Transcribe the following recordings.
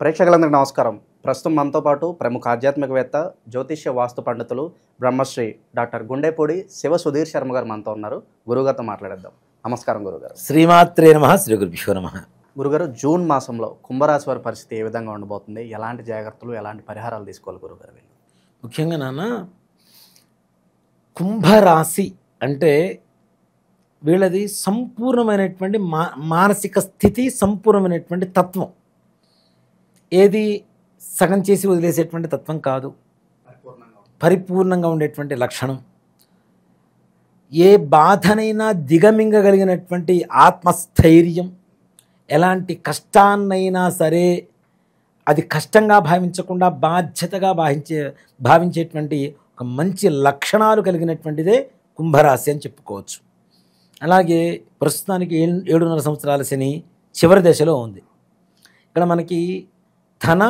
ప్రేక్షకులందరికీ నమస్కారం. ప్రస్తుతం మనతో పాటు ప్రముఖ ఆధ్యాత్మికవేత్త, జ్యోతిష్య వాస్తు పండితులు, బ్రహ్మశ్రీ డాక్టర్ గుండేపూడి శివ సుధీర్ శర్మ గారు మనతో ఉన్నారు. గురుగారితో మాట్లాడేద్దాం. నమస్కారం గురుగారు. శ్రీమాత్రే నమః. శ్రీ గురుభ్యో నమః. గురుగారు, జూన్ మాసంలో కుంభరాశి వారి పరిస్థితి ఏ విధంగా ఉండబోతుంది? ఎలాంటి జాగ్రత్తలు, ఎలాంటి పరిహారాలు తీసుకోవాలి గురుగారు? వీళ్ళు ముఖ్యంగా నాన్న, కుంభరాశి అంటే వీళ్ళది సంపూర్ణమైనటువంటి మానసిక స్థితి, సంపూర్ణమైనటువంటి తత్వం. ఏది సగం చేసి వదిలేసేటువంటి తత్వం కాదు, పరిపూర్ణంగా ఉండేటువంటి లక్షణం. ఏ బాధనైనా దిగమింగగలిగినటువంటి ఆత్మస్థైర్యం, ఎలాంటి కష్టాన్నైనా సరే అది కష్టంగా భావించకుండా బాధ్యతగా భావించేటువంటి ఒక మంచి లక్షణాలు కలిగినటువంటిదే కుంభరాశి అని చెప్పుకోవచ్చు. అలాగే ప్రస్తుతానికి 7.5 సంవత్సరాల శని చివరి దశలో ఉంది. ఇక్కడ మనకి ధన,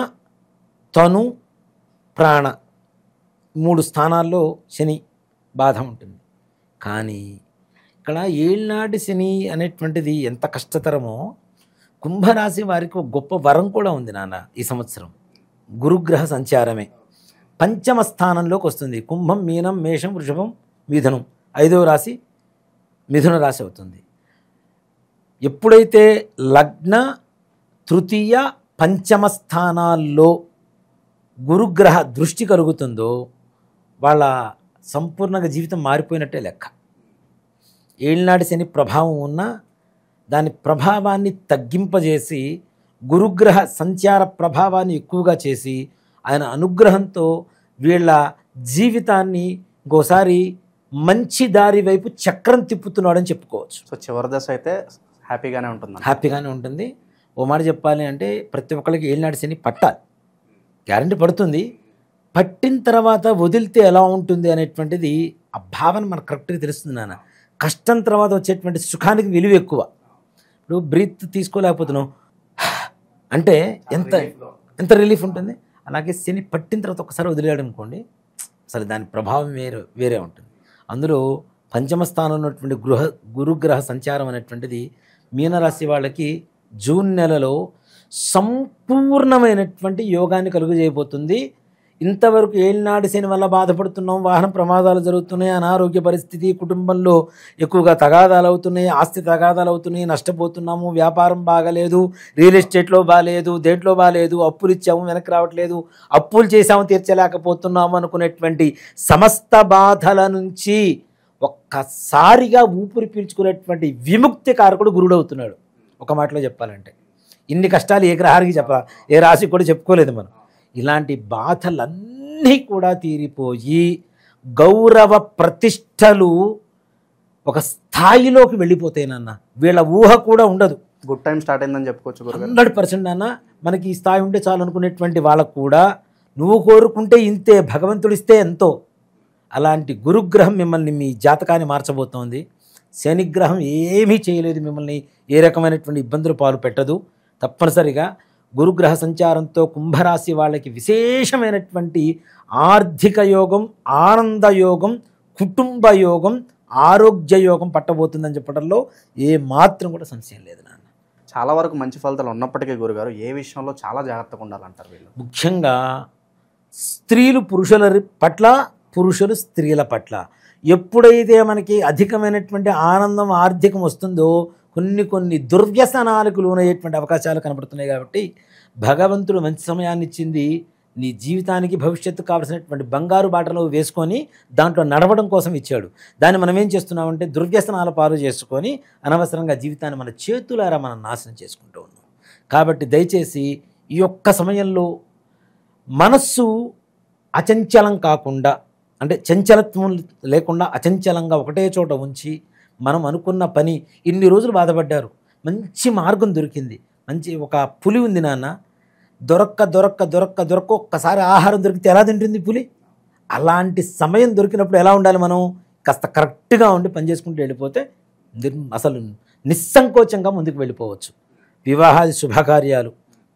తను, ప్రాణ 3 స్థానాల్లో శని బాధ ఉంటుంది. కానీ ఇక్కడ ఏళ్ళనాటి శని అనేటువంటిది ఎంత కష్టతరమో, కుంభరాశి వారికి ఒక గొప్ప వరం కూడా ఉంది నాన్న. ఈ సంవత్సరం గురుగ్రహ సంచారమే పంచమ స్థానంలోకి వస్తుంది. కుంభం, మీనం, మేషం, వృషభం, మిథునం, 5వ రాశి మిథున రాశి అవుతుంది. ఎప్పుడైతే లగ్న, తృతీయ, పంచమ స్థానాల్లో గురుగ్రహ దృష్టి కలుగుతుందో వాళ్ళ సంపూర్ణంగా జీవితం మారిపోయినట్టే లెక్క. ఏళ్ళనాటి శని ప్రభావం ఉన్నా దాని ప్రభావాన్ని తగ్గింపజేసి గురుగ్రహ సంచార ప్రభావాన్ని ఎక్కువగా చేసి ఆయన అనుగ్రహంతో వీళ్ళ జీవితాన్ని ఇంకోసారి మంచి దారి వైపు చక్రం తిప్పుతున్నాడని చెప్పుకోవచ్చు. సో చివరి దశ అయితే హ్యాపీగానే ఉంటుంది. హ్యాపీగానే ఉంటుంది. ఓ మాట చెప్పాలి అంటే ప్రతి ఒక్కరికి ఏళ్ళనాటి శని పట్టాలి, గ్యారంటీ పడుతుంది. పట్టిన తర్వాత వదిలితే ఎలా ఉంటుంది అనేటువంటిది ఆ భావన మనకు కరెక్ట్గా తెలుస్తుంది నాన్న. కష్టం తర్వాత వచ్చేటువంటి సుఖానికి విలువ ఎక్కువ. ఇప్పుడు బ్రీత్ తీసుకోలేకపోతున్నావు అంటే ఎంత రిలీఫ్ ఉంటుంది. అలాగే శని పట్టిన తర్వాత ఒకసారి వదిలేయడం అనుకోండి, అసలు దాని ప్రభావం వేరే ఉంటుంది. అందులో పంచమ స్థానంలో ఉన్నటువంటి గురుగ్రహ సంచారం అనేటువంటిది మీనరాశి వాళ్ళకి జూన్ నెలలో సంపూర్ణమైనటువంటి యోగాన్ని కలుగజేయబోతుంది. ఇంతవరకు ఏళ్ళనాటి శని వల్ల బాధపడుతున్నాం, వాహన ప్రమాదాలు జరుగుతున్నాయి, అనారోగ్య పరిస్థితి, కుటుంబంలో ఎక్కువగా తగాదాలు అవుతున్నాయి, ఆస్తి తగాదాలు అవుతున్నాయి, నష్టపోతున్నాము, వ్యాపారం బాగలేదు, రియల్ ఎస్టేట్లో బాగాలేదు, దేంట్లో బాగాలేదు, అప్పులు ఇచ్చాము వెనక్కి రావట్లేదు, అప్పులు చేసాము తీర్చలేకపోతున్నాము అనుకునేటువంటి సమస్త బాధల నుంచి ఒక్కసారిగా ఊపిరి పీల్చుకునేటువంటి విముక్తి కారకుడు గురుడవుతున్నాడు. ఒక మాటలో చెప్పాలంటే ఇన్ని కష్టాలు ఏ గ్రహానికి ఏ రాశికి కూడా చెప్పుకోలేదు మనం. ఇలాంటి బాధలన్నీ కూడా తీరిపోయి గౌరవ ప్రతిష్టలు ఒక స్థాయిలోకి వెళ్ళిపోతాయినన్న. వీళ్ళ ఊహ కూడా ఉండదు. గుడ్ టైం స్టార్ట్ అయిందని చెప్పుకోవచ్చు. 100% నాన్న. మనకి ఈ స్థాయి ఉంటే చాలు అనుకునేటువంటి వాళ్ళకు కూడా నువ్వు కోరుకుంటే ఇంతే, భగవంతుడు ఇస్తే ఎంతో. అలాంటి గురుగ్రహం మిమ్మల్ని, మీ జాతకాన్ని మార్చబోతోంది. శనిగ్రహం ఏమీ చేయలేదు, మిమ్మల్ని ఏ రకమైనటువంటి ఇబ్బందులు పాలు పెట్టదు. తప్పనిసరిగా గురుగ్రహ సంచారంతో కుంభరాశి వాళ్ళకి విశేషమైనటువంటి ఆర్థిక యోగం, ఆనంద యోగం, కుటుంబ యోగం, ఆరోగ్య యోగం పట్టబోతుందని చెప్పడంలో ఏ మాత్రం కూడా సంశయం లేదు నాన్న. చాలా వరకు మంచి ఫలితాలు ఉన్నప్పటికీ గురుగారు ఏ విషయంలో చాలా జాగ్రత్తగా ఉండాలంటారు వీళ్ళు? ముఖ్యంగా స్త్రీలు పురుషుల పట్ల, పురుషులు స్త్రీల పట్ల ఎప్పుడైతే మనకి అధికమైనటువంటి ఆనందం, ఆర్థికం వస్తుందో కొన్ని దుర్వ్యసనాలకు లోనయ్యేటువంటి అవకాశాలు కనబడుతున్నాయి. కాబట్టి భగవంతుడు మంచి సమయాన్ని ఇచ్చింది, నీ జీవితానికి భవిష్యత్తు కావాల్సినటువంటి బంగారు బాటలో వేసుకొని దాంట్లో నడవడం కోసం ఇచ్చాడు. దాన్ని మనం ఏం చేస్తున్నామంటే దుర్వ్యసనాల పాలు చేసుకొని అనవసరంగా జీవితాన్ని మన చేతులారా మనం నాశనం చేసుకుంటూ ఉన్నాం. కాబట్టి దయచేసి ఈ యొక్క సమయంలో మనస్సు అచంచలం కాకుండా, అంటే చంచలత్వం లేకుండా అచంచలంగా ఒకటే చోట ఉంచి మనం అనుకున్న పని, ఇన్ని రోజులు బాధపడ్డారు, మంచి మార్గం దొరికింది, మంచి ఒక పులి ఉంది నాన్న, దొరక్క ఒక్కసారి ఆహారం దొరికితే ఎలా తింటుంది పులి? అలాంటి సమయం దొరికినప్పుడు ఎలా ఉండాలి మనం? కాస్త కరెక్ట్గా ఉండి పనిచేసుకుంటూ వెళ్ళిపోతే అసలు నిస్సంకోచంగా ముందుకు వెళ్ళిపోవచ్చు. వివాహాది శుభకార్యాలు,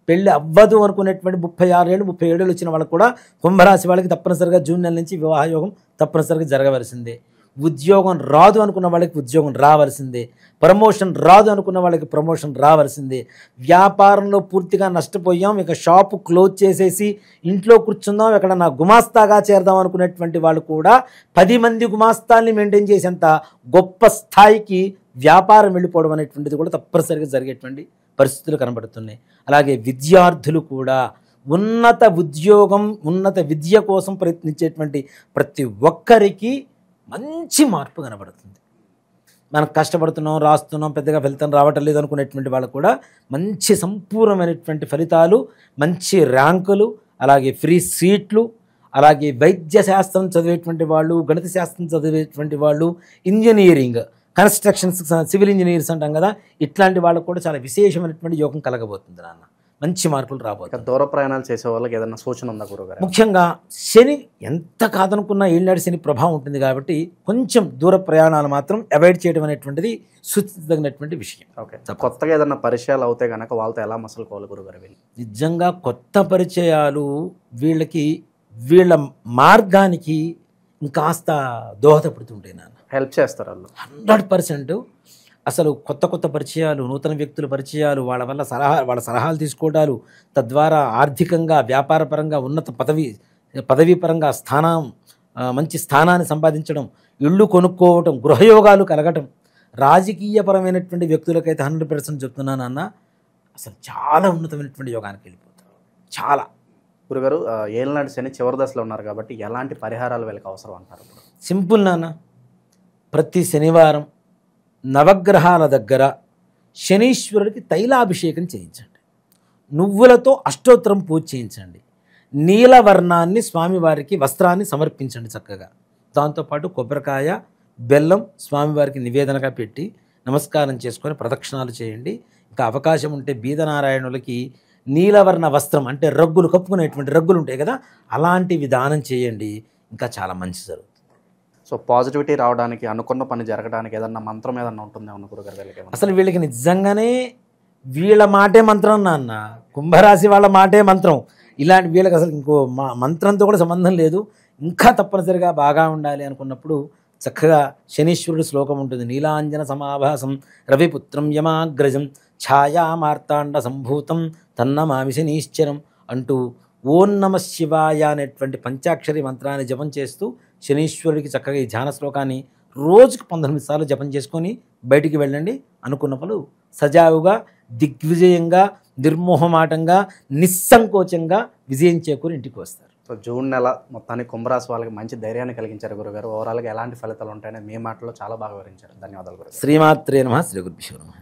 పెళ్ళి అవ్వదు అనుకునేటువంటి 36 ఏళ్ళు 37 ఏళ్ళు వచ్చిన వాళ్ళకు కూడా కుంభరాశి వాళ్ళకి తప్పనిసరిగా జూన్ నెల నుంచి వివాహ యోగం తప్పనిసరిగా జరగవలసిందే. ఉద్యోగం రాదు అనుకున్న వాళ్ళకి ఉద్యోగం రావాల్సిందే, ప్రమోషన్ రాదు అనుకున్న వాళ్ళకి ప్రమోషన్ రావాల్సిందే. వ్యాపారంలో పూర్తిగా నష్టపోయాం, ఇక షాపు క్లోజ్ చేసేసి ఇంట్లో కూర్చుందాం, ఇక్కడ నా గుమాస్తాగా చేరదాం అనుకునేటువంటి వాళ్ళు కూడా 10 మంది గుమాస్తాల్ని మెయింటైన్ చేసేంత గొప్ప స్థాయికి వ్యాపారం వెళ్ళిపోవడం అనేటువంటిది కూడా తప్పనిసరిగా జరిగేటువంటి పరిస్థితులు కనబడుతున్నాయి. అలాగే విద్యార్థులు కూడా ఉన్నత ఉద్యోగం, ఉన్నత విద్య కోసం ప్రయత్నించేటువంటి ప్రతి ఒక్కరికి మంచి మార్పు కనబడుతుంది. మనం కష్టపడుతున్నాం, రాస్తున్నాం, పెద్దగా ఫలితం రావటం లేదు అనుకునేటువంటి వాళ్ళకు కూడా మంచి సంపూర్ణమైనటువంటి ఫలితాలు, మంచి ర్యాంకులు, అలాగే ఫ్రీ సీట్లు, అలాగే వైద్య శాస్త్రం చదివేటువంటి వాళ్ళు, గణిత శాస్త్రం చదివేటువంటి వాళ్ళు, ఇంజనీరింగ్, కన్స్ట్రక్షన్స్, సివిల్ ఇంజనీర్స్ అంటాం కదా, ఇట్లాంటి వాళ్ళకు కూడా చాలా విశేషమైనటువంటి యోగం కలగబోతుంది నాన్న. మంచి మార్పులు రాబోతుంది. దూర ప్రయాణాలు చేసే వాళ్ళకి ఏదైనా సూచన ఉందా గురుగారు? ముఖ్యంగా శని ఎంత కాదనుకున్నా ఏళ్ళనాడు శని ప్రభావం ఉంటుంది కాబట్టి కొంచెం దూర ప్రయాణాలు మాత్రం అవాయిడ్ చేయడం అనేటువంటిది సూచించదగినటువంటి విషయం. ఓకే, కొత్తగా ఏదైనా పరిచయాలు అవుతే కనుక వాళ్ళతో ఎలా మసలుకోవాలి గురుగారు? వీళ్ళు నిజంగా కొత్త పరిచయాలు వీళ్ళకి వీళ్ళ మార్గానికి ఇంకాస్త దోహదపడుతుంటాయి నాన్న. హెల్ప్ చేస్తారు వాళ్ళు 100%. అసలు కొత్త కొత్త పరిచయాలు, నూతన వ్యక్తుల పరిచయాలు, వాళ్ళ సలహాలు తీసుకోవడాలు, తద్వారా ఆర్థికంగా, వ్యాపారపరంగా ఉన్నత పదవీ పరంగా మంచి స్థానాన్ని సంపాదించడం, ఇళ్ళు కొనుక్కోవటం, గృహయోగాలు కలగటం, రాజకీయపరమైనటువంటి వ్యక్తులకైతే 100% చెప్తున్నాను అన్న, అసలు చాలా ఉన్నతమైనటువంటి యోగానికి వెళ్ళిపోతారు. చాలా. గురుగారు, ఏళ్ళనాడు శని చివరి దశలో ఉన్నారు కాబట్టి ఎలాంటి పరిహారాలు వీళ్ళకి అవసరం అంటారు? సింపుల్ నాన్న, ప్రతి శనివారం నవగ్రహాల దగ్గర శనీశ్వరుడికి తైలాభిషేకం చేయించండి, నువ్వులతో అష్టోత్తరం పూజ చేయించండి, నీలవర్ణాన్ని స్వామివారికి వస్త్రాన్ని సమర్పించండి చక్కగా. దాంతోపాటు కొబ్బరికాయ, బెల్లం స్వామివారికి నివేదనగా పెట్టి నమస్కారం చేసుకొని ప్రదక్షిణాలు చేయండి. ఇంకా అవకాశం ఉంటే బీదనారాయణులకి నీలవర్ణ వస్త్రం అంటే రగ్గులు, కప్పుకునేటువంటి రగ్గులు ఉంటాయి కదా, అలాంటి విధానం చేయండి. ఇంకా చాలా మంచి జరుగుతుంది. సో పాజిటివిటీ రావడానికి, అనుకున్న పని జరగడానికి ఏదన్నా మంత్రం ఏదన్నా ఉంటుందేమో గురుగారు వీళ్ళకి? అసలు వీళ్ళకి నిజంగానే వీళ్ళ మాటే మంత్రం నాన్న, కుంభరాశి వాళ్ళ మాటే మంత్రం. ఇలాంటి వీళ్ళకి అసలు ఇంకో మంత్రంతో కూడా సంబంధం లేదు. ఇంకా తప్పనిసరిగా బాగా ఉండాలి అనుకున్నప్పుడు చక్కగా శనీశ్వరుడు శ్లోకం ఉంటుంది. నీలాంజన సమాభాసం రవిపుత్రం యమాగ్రజం ఛాయా మార్తాండ సంభూతం తన్నమామి శనీశ్చరం అంటూ ఓం నమ శివాయ అనేటువంటి పంచాక్షరి మంత్రాన్ని జపం చేస్తూ శనీశ్వరుడికి చక్కగా ఈ ధ్యాన శ్లోకాన్ని రోజుకు 19 సార్లు జపం చేసుకొని బయటికి వెళ్ళండి. అనుకున్న పనులు సజావుగా, దిగ్విజయంగా, నిర్మోహమాటంగా, నిస్సంకోచంగా విజయం చేకూరి ఇంటికి వస్తారు. సో జూన్ నెల మొత్తానికి కుంభరాశి వాళ్ళకి మంచి ధైర్యాన్ని కలిగించారు గురుగారు. ఓవరాల్గా ఎలాంటి ఫలితాలు ఉంటాయని మీ మాటలో చాలా బాగా వివరించారు. ధన్యవాదాలు గురుగారు. శ్రీమాత్రే నమః. శ్రీ గురుభ్యో నమః.